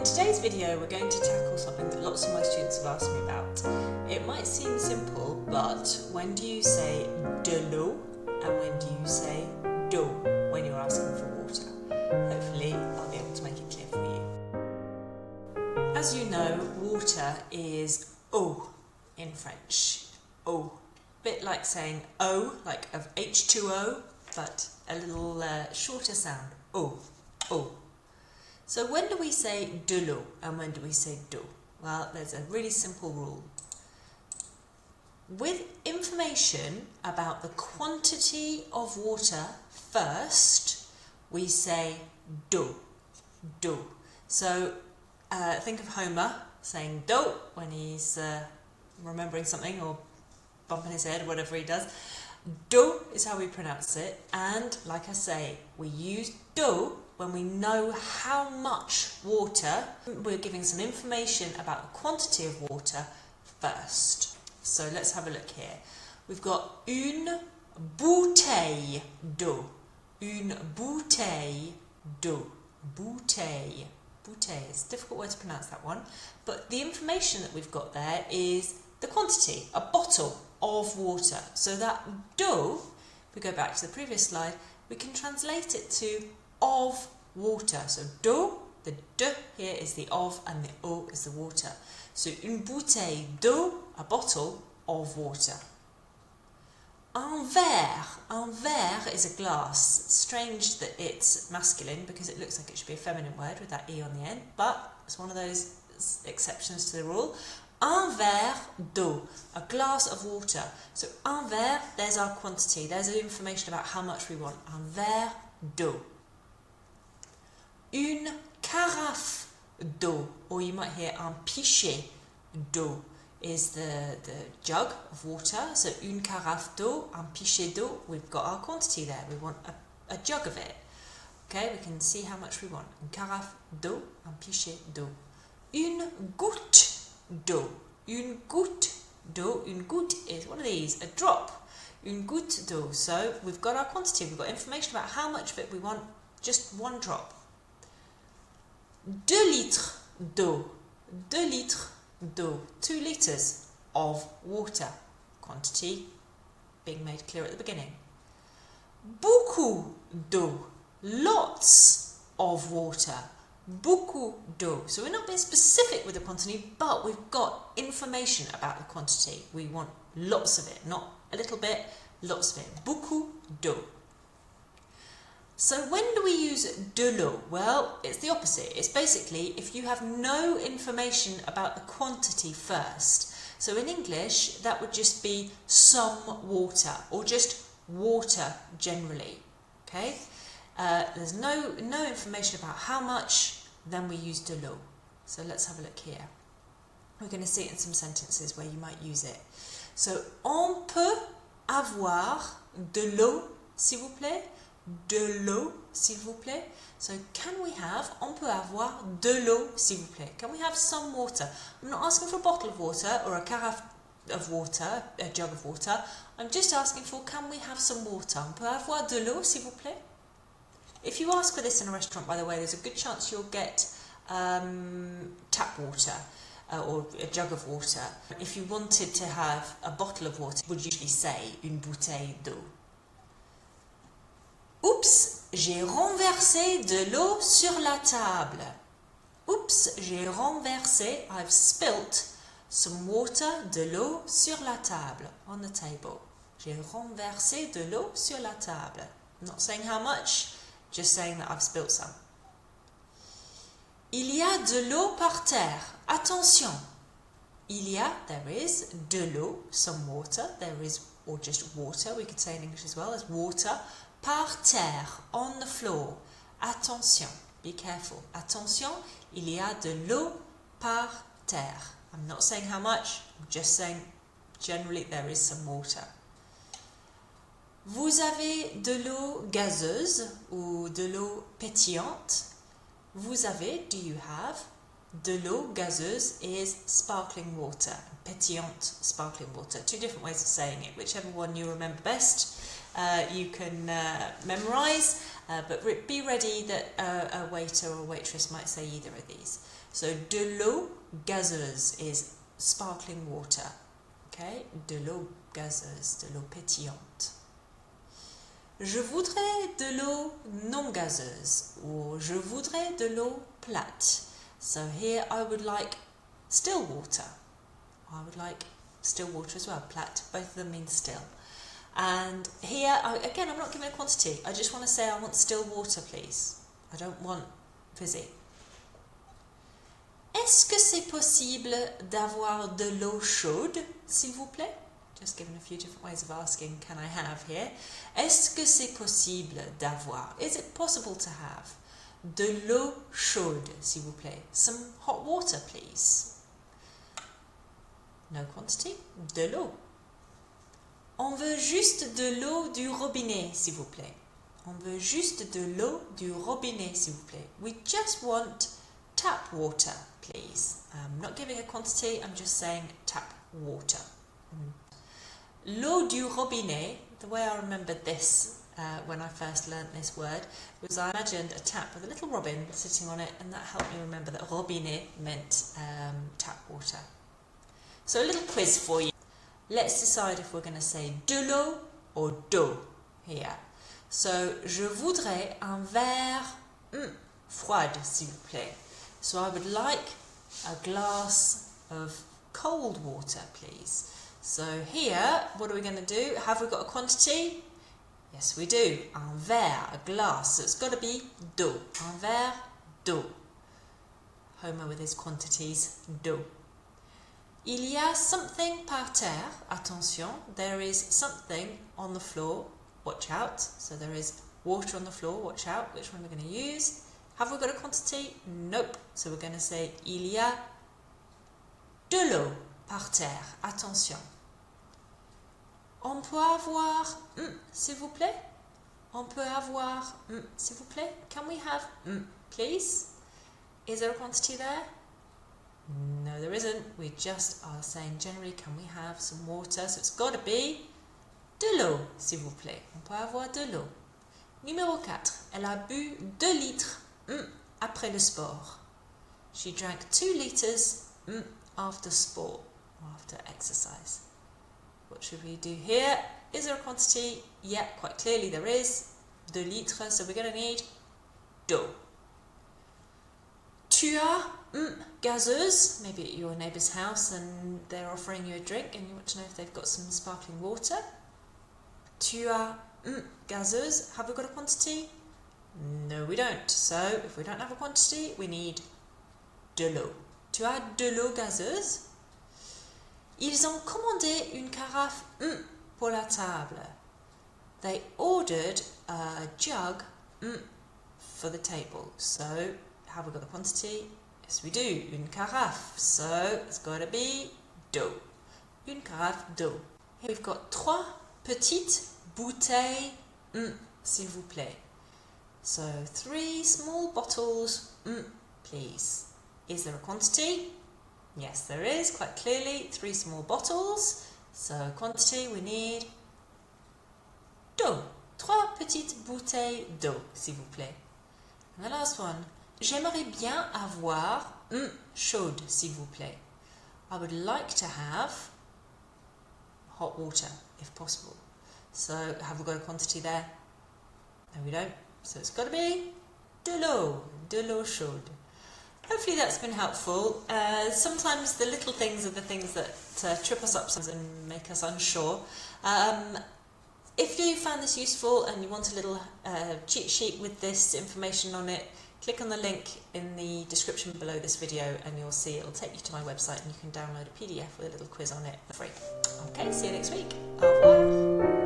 today's video we're going to tackle something that lots of my students have asked me about. It might seem simple, but when do you say de l'eau and when do you say d'eau when you're asking for water? Hopefully I'll be able to make it clear for you. As you know, water is eau in French. Eau. Bit like saying O, like of H2O, but a little shorter sound. Eau. Eau. So when do we say de l'eau and when do we say d'eau? Well, there's a really simple rule. With information about the quantity of water first, we say d'eau, d'eau. So think of Homer saying d'eau when he's remembering something or bumping his head, whatever he does. D'eau is how we pronounce it, and like I say, we use d'eau when we know how much water. We're giving some information about the quantity of water first. So let's have a look here. We've got une bouteille d'eau. Une bouteille d'eau. Bouteille. Bouteille. It's a difficult word to pronounce, that one. But the information that we've got there is the quantity, a bottle of water. So that d'eau, if we go back to the previous slide, we can translate it to of water. So d'eau, the de here is the of and the eau is the water. So une bouteille d'eau, a bottle of water. Un verre. Un verre is a glass. It's strange that it's masculine because it looks like it should be a feminine word with that E on the end, but it's one of those exceptions to the rule. Un verre d'eau, a glass of water. So un verre, there's our quantity. There's the information about how much we want. Un verre d'eau. Une carafe d'eau, or you might hear un pichet d'eau is the jug of water. So une carafe d'eau, un pichet d'eau, we've got our quantity there. We want a jug of it. Okay, we can see how much we want. Une carafe d'eau, un pichet d'eau. Une goutte d'eau. Une goutte d'eau. Une goutte is one of these, a drop. Une goutte d'eau. So we've got our quantity. We've got information about how much of it we want. Just one drop. 2 litres d'eau. 2 litres d'eau. 2 litres of water. Quantity being made clear at the beginning. Beaucoup d'eau. Lots of water. Beaucoup d'eau. So we're not being specific with the quantity, but we've got information about the quantity. We want lots of it, not a little bit, lots of it. Beaucoup d'eau. So when do we use de l'eau? Well, it's the opposite. It's basically if you have no information about the quantity first. So in English, that would just be some water or just water generally. Okay? There's no information about how much, then we use de l'eau. So let's have a look here. We're going to see it in some sentences where you might use it. So, on peut avoir de l'eau, s'il vous plaît? De l'eau, s'il vous plaît? So, can we have, on peut avoir de l'eau, s'il vous plaît? Can we have some water? I'm not asking for a bottle of water or a carafe of water, a jug of water. I'm just asking for, can we have some water? On peut avoir de l'eau, s'il vous plaît? If you ask for this in a restaurant, by the way, there's a good chance you'll get tap water or a jug of water. If you wanted to have a bottle of water, you would usually say une bouteille d'eau. Oups, j'ai renversé de l'eau sur la table. Oups, j'ai renversé, I've spilt some water, de l'eau sur la table, on the table. J'ai renversé de l'eau sur la table. I'm not saying how much, just saying that I've spilt some. Il y a de l'eau par terre. Attention. Il y a, there is, de l'eau, some water. There is, or just water, we could say in English as well, as water. Par terre, on the floor. Attention. Be careful. Attention. Il y a de l'eau par terre. I'm not saying how much, I'm just saying generally there is some water. Vous avez de l'eau gazeuse ou de l'eau pétillante? Vous avez, do you have? De l'eau gazeuse is sparkling water. Pétillante, sparkling water. Two different ways of saying it. Whichever one you remember best, you can memorise. but be ready that a waiter or waitress might say either of these. So de l'eau gazeuse is sparkling water. Okay, de l'eau gazeuse, de l'eau pétillante. Je voudrais de l'eau non gazeuse, or je voudrais de l'eau plate. So here I would like still water. I would like still water as well, plate, both of them mean still. And here, again, I'm not giving a quantity, I just want to say I want still water, please. I don't want fizzy. Est-ce que c'est possible d'avoir de l'eau chaude, s'il vous plaît? Just given a few different ways of asking, can I have here? Est-ce que c'est possible d'avoir? Is it possible to have de l'eau chaude, s'il vous plaît? Some hot water, please. No quantity, de l'eau. On veut juste de l'eau du robinet, s'il vous plaît. On veut juste de l'eau du robinet, s'il vous plaît. We just want tap water, please. I'm not giving a quantity, I'm just saying tap water. L'eau du robinet, the way I remembered this when I first learnt this word, was I imagined a tap with a little robin sitting on it, and that helped me remember that robinet meant tap water. So a little quiz for you. Let's decide if we're going to say de l'eau or d'eau here. So, je voudrais un verre froide, s'il vous plaît. So I would like a glass of cold water, please. So here, what are we going to do? Have we got a quantity? Yes, we do. Un verre, a glass. So it's got to be d'eau. Un verre d'eau. Homer with his quantities, d'eau. Il y a something par terre. Attention, there is something on the floor. Watch out. So there is water on the floor. Watch out. Which one are we going to use? Have we got a quantity? Nope. So we're going to say il y a de l'eau par terre. Attention. On peut avoir s'il vous plaît? On peut avoir s'il vous plaît? Can we have please? Is there a quantity there? No, there isn't. We just are saying generally, can we have some water? So it's got to be de l'eau, s'il vous plaît. On peut avoir de l'eau. Numéro 4. Elle a bu 2 litres après le sport. She drank 2 litres after sport, after exercise. What should we do here? Is there a quantity? Yeah, quite clearly there is. 2 litres, so we're going to need d'eau. Tu as gazeuse, maybe at your neighbour's house and they're offering you a drink and you want to know if they've got some sparkling water. Tu as gazeuse. Have we got a quantity? No, we don't. So if we don't have a quantity, we need de l'eau. Tu as de l'eau gazeuse? Ils ont commandé une carafe pour la table. They ordered a jug for the table. So have we got a quantity? Yes, we do. Une carafe. So it's got to be d'eau. Une carafe d'eau. Here we've got 3 petites bouteilles, s'il vous plaît. So 3 small bottles, please. Is there a quantity? Yes, there is, quite clearly. 3 small bottles. So quantity, we need d'eau. 3 petites bouteilles d'eau, s'il vous plaît. And the last one. J'aimerais bien avoir chaude, s'il vous plaît. I would like to have hot water, if possible. So, have we got a quantity there? No, we don't. So it's got to be de l'eau chaude. Hopefully that's been helpful. Sometimes the little things are the things that trip us up and make us unsure. If you found this useful and you want a little cheat sheet with this information on it, click on the link in the description below this video and you'll see it'll take you to my website and you can download a PDF with a little quiz on it for free. Okay, see you next week. Au revoir.